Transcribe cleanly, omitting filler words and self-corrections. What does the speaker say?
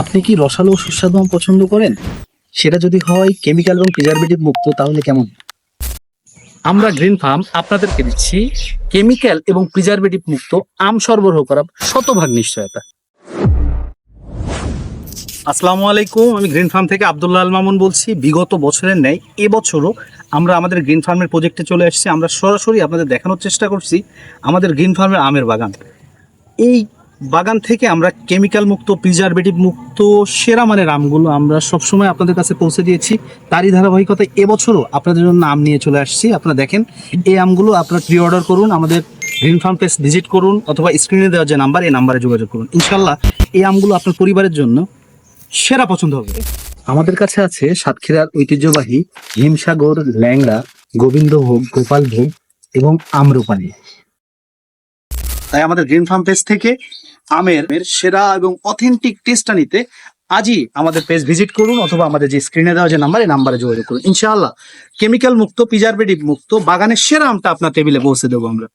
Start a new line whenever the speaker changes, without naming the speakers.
আপনি কি রসালো ও সুস্বাদু আম পছন্দ করেন? সেটা যদি হয় কেমিক্যাল এবং প্রিজারভেটিভ মুক্ত তাহলে কেমন?
আমরা গ্রিন ফার্ম আপনাদেরকে দিচ্ছি কেমিক্যাল এবং প্রিজারভেটিভ মুক্ত আম সরবরাহ করা শতভাগ নিশ্চয়তা। আসসালামু আলাইকুম, আমি গ্রিন ফার্ম থেকে আব্দুল্লাহ আল মামুন বলছি। বিগত বছরের ন্যায় এবছরও আমরা আমাদের গ্রিন ফার্মের প্রজেক্টে চলে আসছি। আমরা সরাসরি আপনাদের দেখানোর চেষ্টা করছি আমাদের গ্রিন ফার্মের আমের বাগান। এই বাগান থেকে আমরা কেমিক্যাল মুক্ত প্রিজারভেটিভ মুক্ত সেরা মানের আমগুলো আমরা সবসময় আপনাদের কাছে পৌঁছে দিয়েছি। তারই ধারাবাহিকতায় এবছরও আপনাদের জন্য আম নিয়ে চলে আসছি। আপনারা দেখেন, এই আমগুলো আপনারা প্রি অর্ডার করুন, আমাদের গ্রিন ফার্ম পেজ ভিজিট করুন, অথবা স্ক্রিনে দেওয়া যে নাম্বার, এই নাম্বারে যোগাযোগ করুন। ইনশাল্লাহ এই আমগুলো আপনার পরিবারের জন্য সেরা পছন্দ হবে।
আমাদের কাছে আছে সাতক্ষীরার ঐতিহ্যবাহী হিমসাগর, ল্যাংড়া, গোবিন্দভোগ, গোপালভোগ এবং আম্রপালি।
তাই আমাদের গ্রিন ফার্ম পেজ থেকে আমের সেরা এবং অথেন্টিক টেস্টটা নিতে আজই আমাদের পেজ ভিজিট করুন, অথবা আমাদের যে স্ক্রিনে দেওয়া যে নাম্বার, এই নাম্বারে যোগাযোগ করুন। ইনশাআল্লাহ কেমিক্যাল মুক্ত প্রিজারভেটিভ মুক্ত বাগানের সেরা আমটা আপনার টেবিলে পৌঁছে দেবো আমরা।